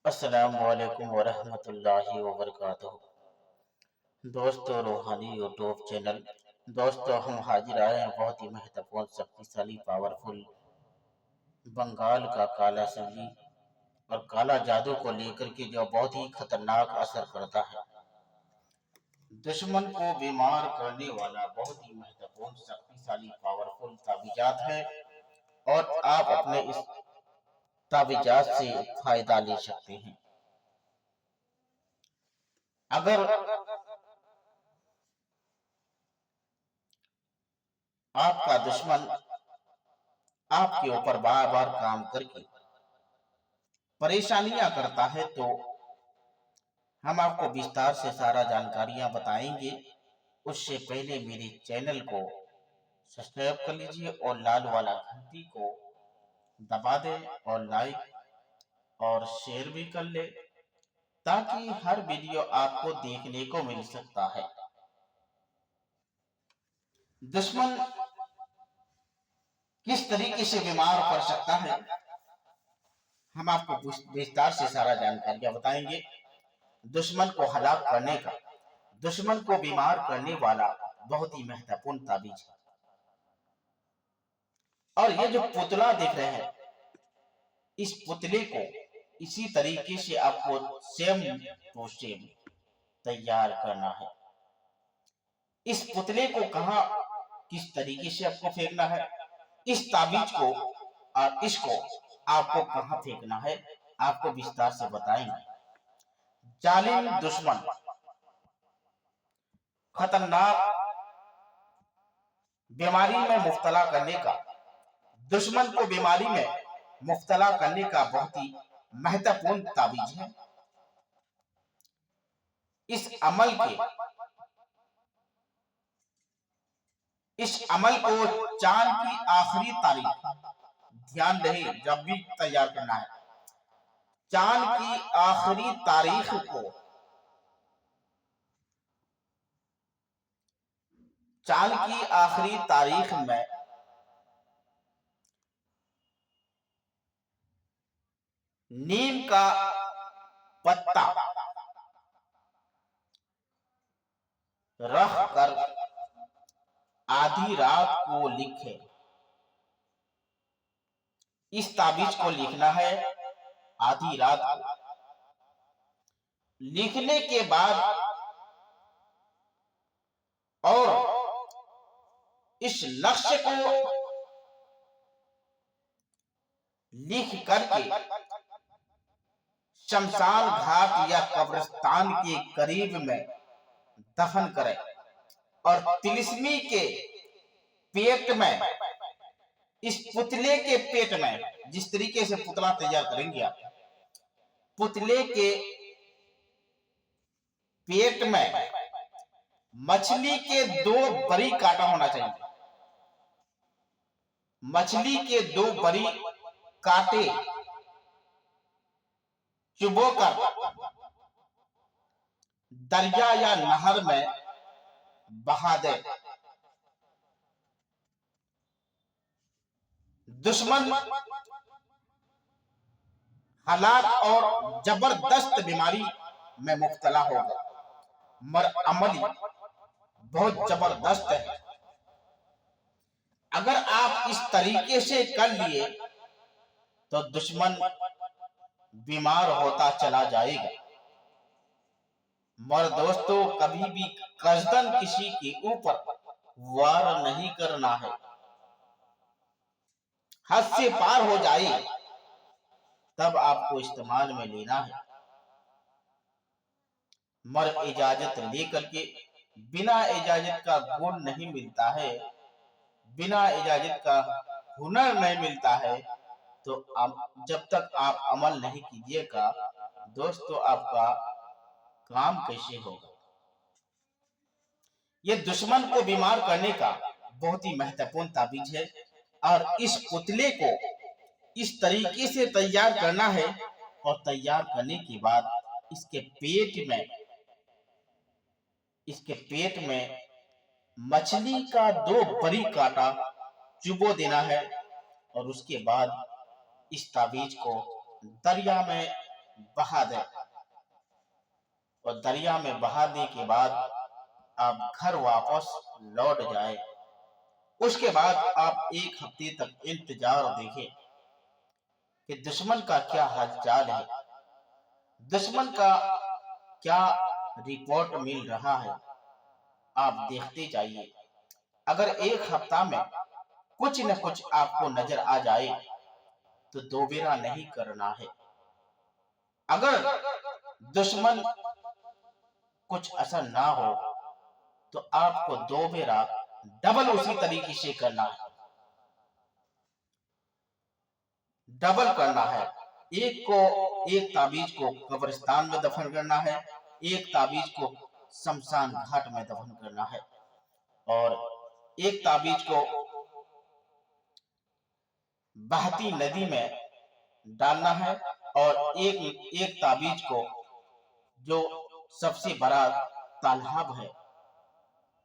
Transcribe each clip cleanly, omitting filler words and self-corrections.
अस्सलामुअलैकुम वरहमतुल्लाहि वबरकातुहू। दोस्तों, रूहानी यूट्यूब चैनल। दोस्तों, हम हाजिर आए हैं बहुत ही महत्वपूर्ण, शक्तिशाली, पावरफुल बंगाल का काला सली और काला जादू को लेकर के, जो बहुत ही खतरनाक असर करता है, दुश्मन को बीमार करने वाला बहुत ही महत्वपूर्ण, शक्तिशाली, पावरफुल ताबीजात है। और आप अपने इस ताबीजात से फायदा ले सकते हैं। अगर आपका दुश्मन आपके ऊपर बार बार काम करके परेशानियां करता है, तो हम आपको विस्तार से सारा जानकारियां बताएंगे। उससे पहले मेरे चैनल को सब्सक्राइब कर लीजिए और लाल वाला घंटी को दबा दें और लाइक और शेयर भी कर ले, ताकि हर वीडियो आपको देखने को मिल सकता है। दुश्मन किस तरीके से बीमार पड़ सकता है, हम आपको विस्तार से सारा जानकारियां बताएंगे। दुश्मन को हलाक करने का, दुश्मन को बीमार करने वाला बहुत ही महत्वपूर्ण ताबीज है। और ये जो पुतला देख रहे हैं, इस पुतले को इसी तरीके से आपको सेम टू सेम तैयार करना है। इस पुतले को कहां, किस तरीके से आपको फेंकना है, इस ताबीज को और इसको आपको कहां फेंकना है, आपको विस्तार से बताएंगे। जालिम दुश्मन, खतरनाक बीमारी में मुब्तला करने का, दुश्मन को बीमारी में मुब्तला करने का बहुत ही महत्वपूर्ण ताबीज है। इस अमल को चांद की आखिरी तारीख, ध्यान रहे जब भी तैयार करना है, चांद की आखिरी तारीख को, चांद की आखिरी तारीख में नीम का पत्ता रख कर आधी रात को लिखे। इस ताबीज को लिखना है आधी रात को। लिखने के बाद और इस लक्ष्य को लिख करके शमशान घाट या कब्रिस्तान के करीब में दफन करें। और तिलिस्मी के पेट में, इस पुतले के पेट में, जिस तरीके से पुतला तैयार करेंगे आप, पुतले के पेट में मछली के 2 बड़ी कांटा होना चाहिए। मछली के 2 बड़ी कांटे चुबोकर दरिया या नहर में बहा दे। दुश्मन हलाक और जबरदस्त बीमारी में मुब्तला होगा। मर अमली बहुत जबरदस्त है। अगर आप इस तरीके से कर लिए तो दुश्मन बीमार होता चला जाएगा। मगर दोस्तों, कभी भी कसदन किसी के ऊपर वार नहीं करना है। हद से पार हो जाए तब आपको इस्तेमाल में लेना है। मगर इजाजत लेकर के, बिना इजाजत का गुण नहीं मिलता है, बिना इजाजत का हुनर नहीं मिलता है। तो जब तक आप अमल नहीं कीजिएगा दोस्तों, आपका काम कैसे होगा। ये दुश्मन को बीमार करने का बहुत ही महत्वपूर्ण ताबीज है। और इस पुतले को इस तरीके से तैयार करना है। और तैयार करने के बाद इसके पेट में मछली का 2 बड़ी कांटा चुबो देना है। और उसके बाद इस ताबीज को दरिया में बहा दें और दरिया में बहाने के बाद आप घर वापस लौट जाए। उसके बाद आप 1 हफ्ते तक इंतजार देखें कि दुश्मन का क्या हालचाल है, दुश्मन का क्या रिपोर्ट मिल रहा है। आप देखते जाइए। अगर 1 हफ्ता में कुछ न कुछ आपको नजर आ जाए तो दोबारा नहीं करना है। अगर दुश्मन कुछ असर ना हो तो आपको दोबारा डबल उसी तरीके से करना है, डबल करना है। एक ताबीज को कब्रिस्तान में दफन करना है, एक ताबीज को शमशान घाट में दफन करना है, और एक ताबीज को बहती नदी में डालना है, और एक ताबीज को जो सबसे बड़ा तालाब है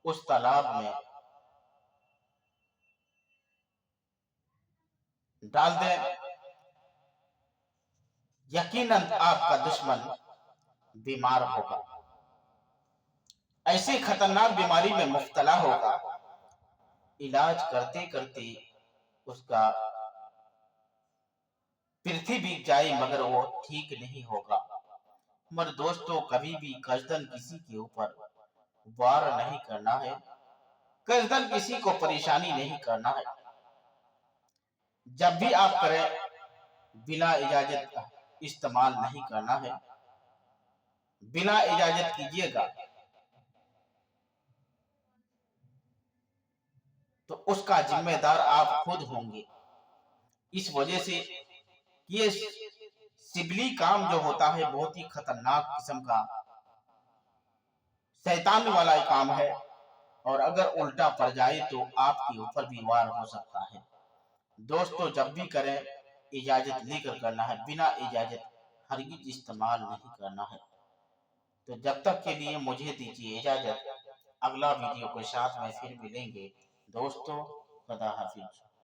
उस तालाब में डाल दें। यकीनन आपका दुश्मन बीमार होगा, ऐसी खतरनाक बीमारी में मुब्तला होगा, इलाज करते करते उसका पृथ्वी बीत जाए मगर वो ठीक नहीं होगा। मगर दोस्तों, कभी भी कसदन किसी के ऊपर वार नहीं करना है, कसदन किसी को परेशानी नहीं करना है। जब भी आप करें बिना इजाजत का इस्तेमाल नहीं करना है, बिना इजाजत कीजिएगा तो उसका जिम्मेदार आप खुद होंगे। इस वजह से ये सिबली काम जो होता है बहुत ही खतरनाक किस्म का शैतान वाला काम है, और अगर उल्टा पड़ जाए तो आपके ऊपर भी वार हो सकता है। दोस्तों, जब भी करें इजाजत लेकर करना है, बिना इजाजत हरगिज इस्तेमाल नहीं करना है। तो जब तक के लिए मुझे दीजिए इजाजत, अगला वीडियो के साथ में फिर मिलेंगे। दोस्तों, खुदा हाफिज।